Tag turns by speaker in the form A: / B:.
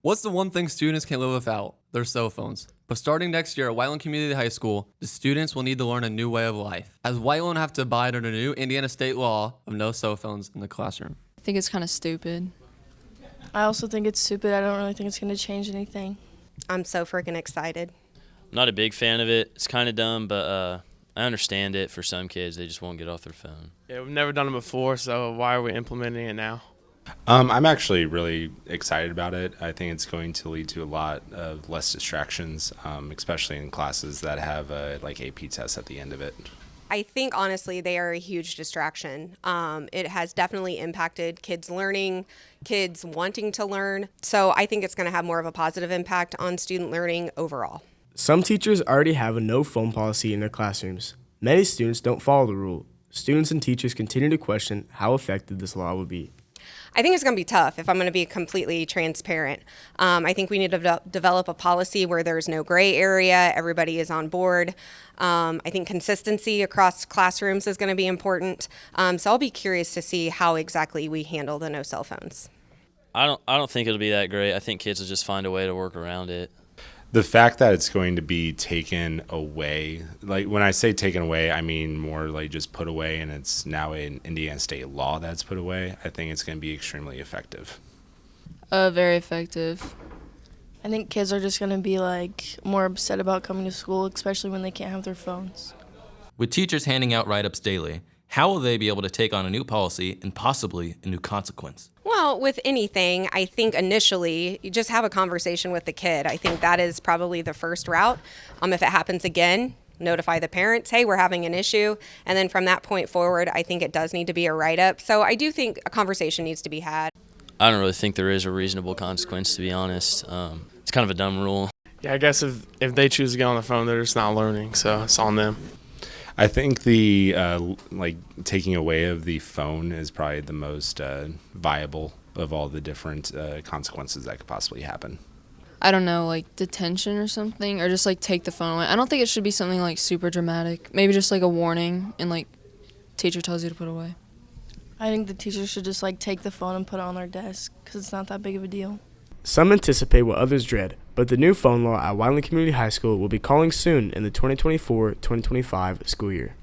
A: What's the one thing students can't live without? Their cell phones. But starting next year at Whiteland Community High School, the students will need to learn a new way of life, as Whiteland will have to abide under the new Indiana state law of no cell phones in the classroom.
B: I think it's kind of stupid.
C: I also think it's stupid. I don't really think it's going to change anything.
D: I'm so freaking excited.
E: I'm not a big fan of it. It's kind of dumb, but I understand it for some kids. They just won't get off their phone.
F: Yeah, we've never done it before, so why are we implementing it now?
G: I'm actually really excited about it. I think it's going to lead to a lot of less distractions, especially in classes that have like AP tests at the end of it.
D: I think, honestly, they are a huge distraction. It has definitely impacted kids' learning, kids wanting to learn. So I think it's going to have more of a positive impact on student learning overall.
H: Some teachers already have a no phone policy in their classrooms. Many students don't follow the rule. Students and teachers continue to question how effective this law will be.
D: I think it's going to be tough if I'm going to be completely transparent. I think we need to develop a policy where there's no gray area, everybody is on board. I think consistency across classrooms is going to be important. So I'll be curious to see how exactly we handle the no cell phones.
E: I don't think it'll be that great. I think kids will just find a way to work around it.
G: The fact that it's going to be taken away, like when I say taken away, I mean more like just put away, and it's now an Indiana state law that's put away. I think it's going to be extremely effective.
B: Very effective.
C: I think kids are just going to be more upset about coming to school, especially when they can't have their phones.
I: With teachers handing out write-ups daily, how will they be able to take on a new policy and possibly a new consequence?
D: Well, with anything, I think initially you just have a conversation with the kid. I think that is probably the first route. If it happens again, notify the parents, hey, we're having an issue. And then from that point forward, I think it does need to be a write-up. So I do think a conversation needs to be had.
E: I don't really think there is a reasonable consequence, to be honest. It's kind of a dumb rule.
F: Yeah, I guess if they choose to get on the phone, they're just not learning, so it's on them.
G: I think the taking away of the phone is probably the most viable of all the different consequences that could possibly happen.
B: I don't know, detention or something, or just take the phone away. I don't think it should be something super dramatic. Maybe just a warning and teacher tells you to put away.
C: I think the teacher should just take the phone and put it on their desk because it's not that big of a deal.
H: Some anticipate what others dread, but the new phone law at Whiteland Community High School will be calling soon in the 2024-2025 school year.